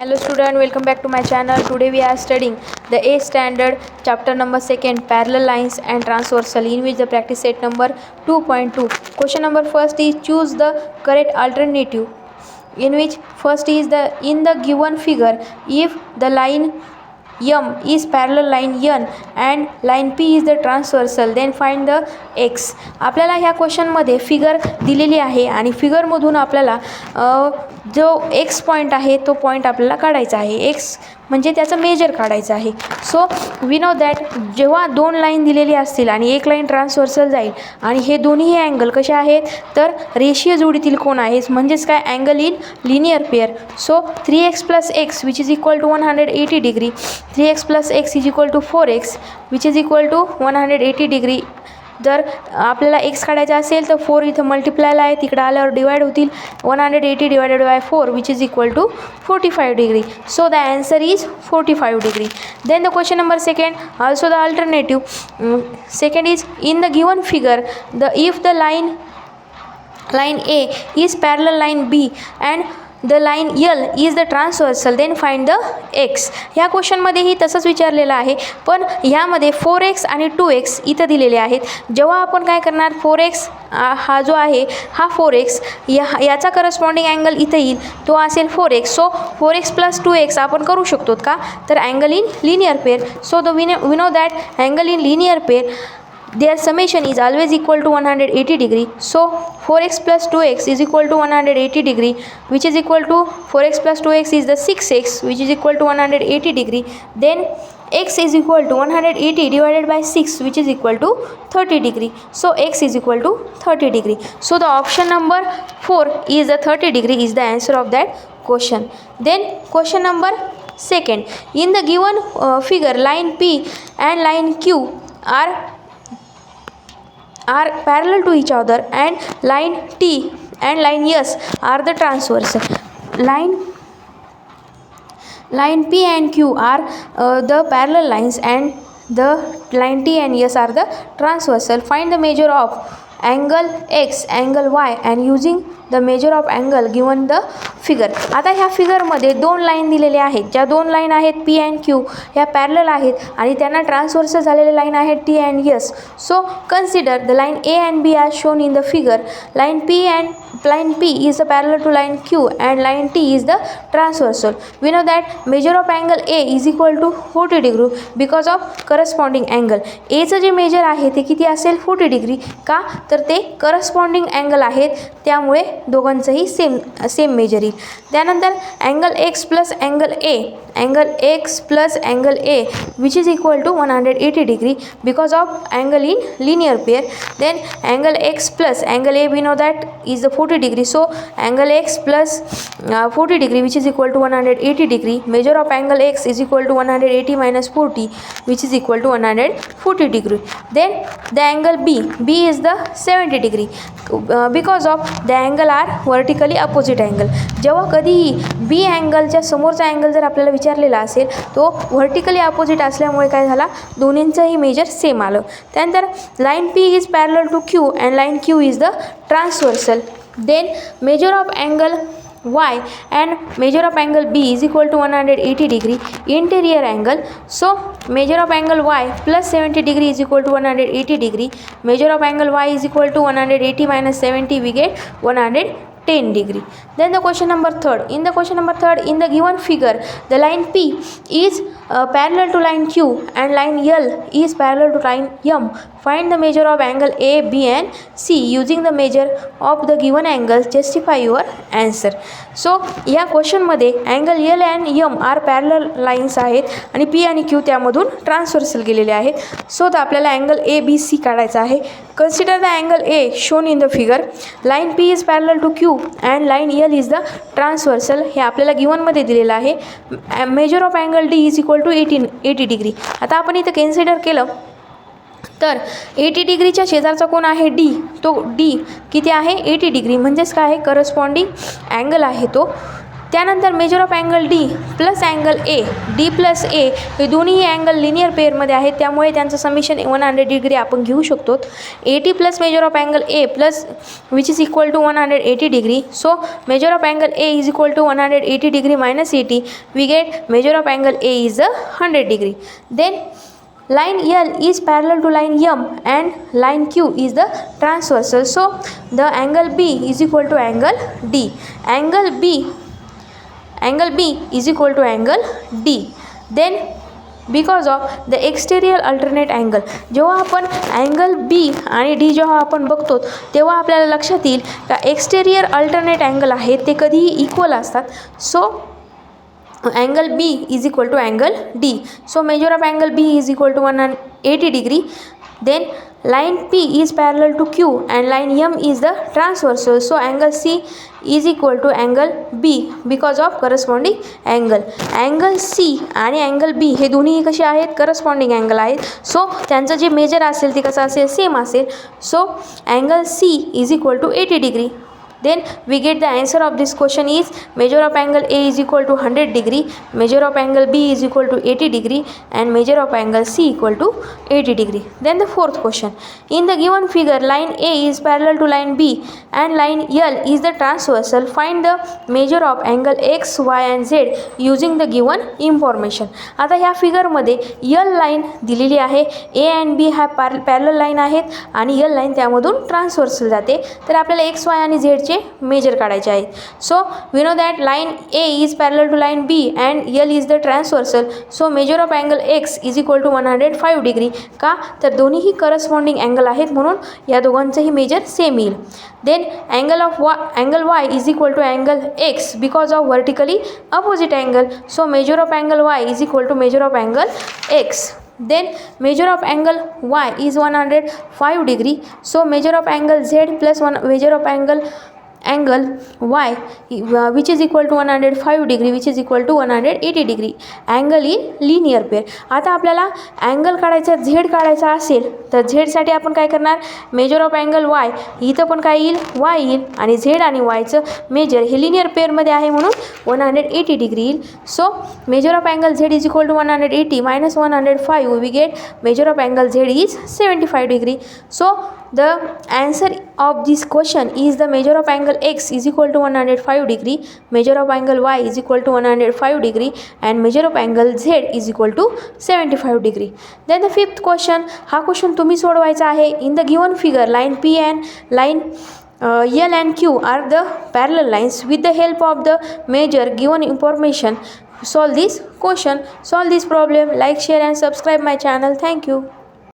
Hello student, welcome back to my channel. Today we are studying the 8th standard chapter number 2 parallel lines and transversal, in which the practice set number 2.2. Question number first is choose the correct alternative, in which first is the in the given figure, if the line M is parallel line N and line P is the transversal, then find the X. आपल्याला ह्या क्वेश्चनमध्ये figure दिलेली आहे आणि फिगरमधून आपल्याला जो x point आहे तो point आपल्याला काढायचा आहे. एक्स म्हणजे त्याचं मेजर काढायचं आहे. सो वी नो दॅट जेव्हा दोन लाईन दिलेली असतील आणि एक लाईन ट्रान्सव्हर्सल जाईल आणि हे दोन्ही अँगल कसे आहेत तर रेषीय जोडीतील कोण आहेत, म्हणजेच काय angle in linear pair. So 3x + x which is equal to 180 degree, 3x + x is equal to 4x which is equal to 180 degree. जर आपल्याला एक्स काढायचा असेल तर 4 इथं मल्टिप्लायला आहे, तिकडे आल्यावर डिवाइड होतील. 180 divided by 4 which is equal to 45 degree. So the answer is 45 degree. Then the question number second, also the alternative. Second is in the given figure if the line A is parallel line B and the line L is the transversal, then find the X. ह्या क्वेश्चनमध्येही तसंच विचारलेलं आहे, पण ह्यामध्ये 4x आणि 2x इथं दिलेले आहेत. जेव्हा आपण काय करणार, 4x हा जो आहे हा 4x याचा करस्पॉन्डिंग अँगल इथं येईल, तो असेल 4x. सो 4x + 2x आपण करू शकतो का, तर angle in linear pair. So the we know that angle in linear pair their summation is always equal to 180 degree. So 4x + 2x is equal to 180 degree, which is equal to 4x + 2x is the 6x, which is equal to 180 degree. Then x is equal to 180 divided by 6, which is equal to 30 degree. So x is equal to 30 degree. So the option number 4 is the 30 degree is the answer of that question. Then question number second, in the given figure, line P and line Q are parallel to each other and line T and line S are the transversal. Line P and Q are the parallel lines and the line T and S are the transversal. Find the measure of angle X, angle Y and using the measure of angle given the figure. आता ह्या फिगरमध्ये दोन line दिलेल्या आहेत, ज्या दोन line आहेत P and Q ह्या parallel आहेत आणि त्यांना ट्रान्सव्हर्सल झालेले लाईन आहेत T and S. So consider the line A and B are shown in the figure. line P is the parallel to line Q and line T is the transversal. We know that measure of angle A is equal to 40 degree because of corresponding angle. A चं जे major आहे ते किती असेल, 40 degree. का तर ते corresponding angle आहेत, त्यामुळे दोघांचंही सेम मेजर येईल. त्यानंतर angle X + angle A which is equal to 180 degree because of angle in linear pair. Then angle X plus angle A, we know that is the 40 degree. So angle X plus 40 degree which is equal to 180 degree. Measure of angle X is equal to 180 minus 40 which is equal to 140 degree. Then the angle B is the 70 degree because of the angle are vertically opposite angle. जेव्हा कधीही B अँगलच्या समोरचा angle जर आपल्याला विचारलेला असेल तो vertically opposite असल्यामुळे काय झाला, दोन्हींचंही मेजर सेम आलं. त्यानंतर line P is parallel to Q and line Q is the transversal. Then measure of angle Y and measure of angle B is equal to 180 degree interior angle. So measure of angle Y plus 70 degree is equal to 180 degree. Measure of angle Y is equal to 180 minus 70, we get 110 degree. Then the question number third, in the given figure, the line P is parallel to line Q and line L is parallel to line M. Find the measure of angle A, B and C using the measure of the given angles. Justify your answer. So या क्वेश्चनमध्ये angle L and M are parallel lines आहेत आणि P आणि Q त्यामधून transversal गेलेले आहेत. So तर आपल्याला अँगल A B C काढायचा आहे. Consider the angle A shown in the figure. Line P is parallel to Q and line L is the transversal. हे आपल्याला गिवनमध्ये दिलेलं आहे. Measure of angle D is equal to 80 degree. आता आपण इथं कन्सिडर केलं तर 80 डिग्रीच्या शेजारचा कोण आहे D, तो D किती आहे 80 डिग्री, म्हणजेच काय आहे करस्पॉन्डिंग अँगल आहे तो त्यानंतर measure of angle D plus angle A, D plus A हे दोन्ही अँगल लिनियर पेअरमध्ये आहेत, त्यामुळे त्यांचं समेशन 100 डिग्री आपण घेऊ शकतो. 80 plus measure of angle A plus which is equal to 180 degree. So measure of angle A is equal to 180 degree minus 80. We get measure of angle A is 100 degree. Then line L is parallel to line M and line Q is the transversal. So the angle B is equal to angle D. Angle B is equal to angle D. Then because of the exterior alternate angle, जेव्हा आपण angle बी आणि D जेव्हा आपण बघतो तेव्हा आपल्याला लक्षात येईल का एक्सटेरियर अल्टरनेट अँगल आहे ते कधीही इक्वल असतात. So angle B is equal to angle D. So measure of angle B is equal to 180 degree. Then line P is parallel to Q and line M is the transversal. So angle C is equal to angle B because of corresponding angle. Angle C आणि angle B हे दोन्ही कसे आहेत, corresponding angle आहेत. So त्यांचं जे major असेल ते कसं असेल, सेम असेल. So angle C is equal to 80 degree. Then we get the answer of this question is measure of angle A is equal to 100 degree, measure of angle B is equal to 80 degree and measure of angle C equal to 80 degree. Then the fourth question, in the given figure line A is parallel to line B and line L is the transversal. Find the measure of angle X, Y and Z using the given information. आता ह्या फिगरमध्ये L line दिलेली आहे, A and B हा parallel line आहेत आणि L line त्यामधून transversal जाते. तर आपल्याला X, Y आणि Z चे मेजर काढायचे आहेत. So we know that line A is parallel to line B and L is the transversal. So measure of angle X is equal to 105 degree. का तर दोन्हीही करस्पॉन्डिंग अँगल आहेत म्हणून या दोघांचंही मेजर सेम येईल. Then angle Y is equal to angle X because of vertically opposite angle. So measure of angle Y is equal to measure of angle X. Then measure of angle Y is 105 degree. So measure of angle Z plus measure of angle Y which is equal to 105 degree which is equal to 180 degree. Angle in linear pair. आता आपल्याला angle काढायचा, Z काढायचा असेल तर Z साठी आपण काय करणार, मेजर ऑफ अँगल Y इथं पण काय येईल, Y येईल आणि Z आणि Yचं मेजर हे लिनियर पेअरमध्ये आहे म्हणून 180 डिग्री येईल. So measure of angle Z is equal to 180 minus 105 we get measure of angle Z is 75 degree. So the answer of this question is the measure of angle X is equal to 105 degree, measure of angle Y is equal to 105 degree and measure of angle Z is equal to 75 degree. Then the fifth question, हा question तुम्ही सोडवायचा आहे. In the given figure line P and line L and Q are the parallel lines. With the help of the measure given information, solve this question, solve this problem. Like, share and subscribe my channel. Thank you.